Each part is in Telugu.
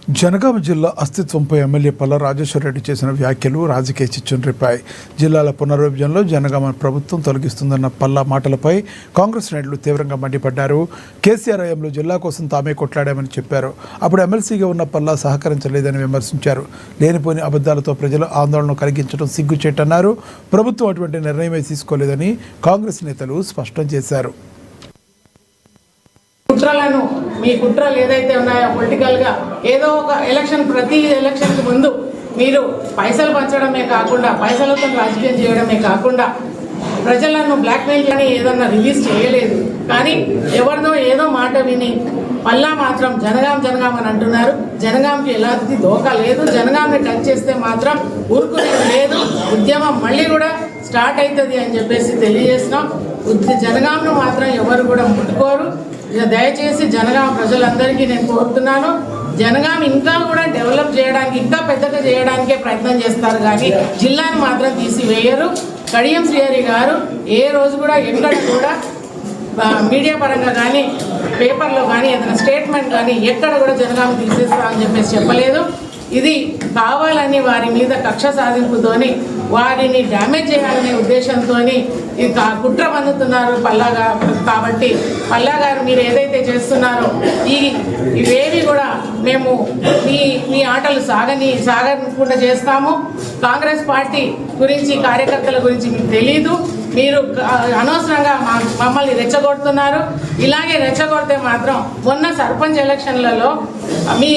జనగామ జిల్లా అస్తిత్వంపై ఎమ్మెల్యే పల్లా రాజేశ్వర రెడ్డి చేసిన వ్యాఖ్యలు రాజకీయ చిచ్చును రేపాయి. జిల్లాల పునర్విభజనలో జనగామ ప్రభుత్వం తొలగిస్తుందన్న పల్లా మాటలపై కాంగ్రెస్ నేతలు తీవ్రంగా మండిపడ్డారు. కేసీఆర్ హయాంలో జిల్లా కోసం తామే కొట్లాడామని చెప్పారు. అప్పుడు ఎమ్మెల్సీగా ఉన్న పల్లా సహకరించలేదని విమర్శించారు. లేనిపోని అబద్ధాలతో ప్రజల ఆందోళన కలిగించడం సిగ్గుచేటన్నారు. ప్రభుత్వం అటువంటి నిర్ణయమే తీసుకోలేదని కాంగ్రెస్ నేతలు స్పష్టం చేశారు. కుట్రలను మీ కుట్రలు ఏదైతే ఉన్నాయో పొలిటికల్గా ఏదో ఒక ఎలక్షన్ ప్రతి ఎలక్షన్కి ముందు మీరు పైసలు పంచడమే కాకుండా పైసలతో రాజకీయం చేయడమే కాకుండా ప్రజలను బ్లాక్మెయిల్ కానీ ఏదన్నా రిలీజ్ చేయలేదు. కానీ ఎవరిదో ఏదో మాట విని పల్లా మాత్రం జనగాం అని అంటున్నారు. జనగాంకి ఎలాంటి దోకా లేదు. జనగాంని టచ్ చేస్తే మాత్రం ఊరుకునేది లేదు. ఉద్యమం మళ్ళీ కూడా స్టార్ట్ అవుతుంది అని చెప్పేసి తెలియజేస్తున్నాం. జనగాంను మాత్రం ఎవరు కూడా ముట్టుకోరు. దయచేసి జనగాం ప్రజలందరికీ నేను కోరుతున్నాను, జనగాం ఇంకా కూడా డెవలప్ చేయడానికి ఇంకా పెద్దగా చేయడానికే ప్రయత్నం చేస్తారు కానీ జిల్లాను మాత్రం తీసివేయరు. కడియం శ్రీహరి గారు ఏ రోజు కూడా ఎక్కడ కూడా మీడియా పరంగా కానీ పేపర్లో కానీ ఏదైనా స్టేట్మెంట్ కానీ ఎక్కడ కూడా జనగాం తీసేస్తామని చెప్పేసి చెప్పలేదు. ఇది కావాలని వారి మీద కక్ష సాధింపుతోని వారిని డ్యామేజ్ చేయాలనే ఉద్దేశంతో ఇది కుట్ర పొందుతున్నారు పల్లా గారు. కాబట్టి పల్లా గారు మీరు ఏదైతే చేస్తున్నారో ఇవేవి కూడా మేము మీ ఆటలు సాగకుండా చేస్తాము. కాంగ్రెస్ పార్టీ గురించి కార్యకర్తల గురించి మీకు తెలీదు. మీరు అనవసరంగా మమ్మల్ని రెచ్చగొడుతున్నారు. ఇలాగే రెచ్చగొడితే మాత్రం మొన్న సర్పంచ్ ఎలక్షన్లలో మీ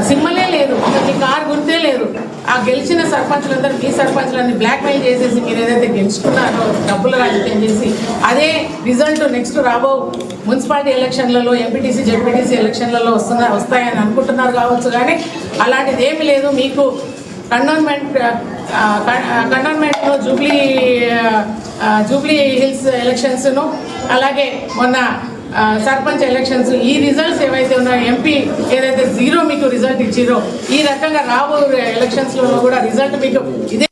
సింబలే లేదు, మీ కారు గుర్తే లేదు. ఆ గెలిచిన సర్పంచులందరూ మీ సర్పంచులన్నీ బ్లాక్మెయిల్ చేసేసి మీరు ఏదైతే గెలుచుకున్నారో డబ్బులు రాజకీయం చేసి అదే రిజల్ట్ నెక్స్ట్ రాబో మున్సిపాలిటీ ఎలక్షన్లలో ఎంపీటీసీ జెడ్పీటీసీ ఎలక్షన్లలో వస్తాయని అనుకుంటున్నారు కావచ్చు. కానీ అలాంటిది ఏమీ లేదు. మీకు కంటోన్మెంట్లో జూబ్లీ హిల్స్ ఎలక్షన్స్ను అలాగే మొన్న సర్పంచ్ ఎలక్షన్స్ ఈ రిజల్ట్స్ ఏవైతే ఉన్నాయో ఎంపీ ఏదైతే 0 మీకు రిజల్ట్ ఇచ్చిరో ఈ రకంగా రాబోయే ఎలక్షన్స్లో కూడా రిజల్ట్ మీకు ఇదే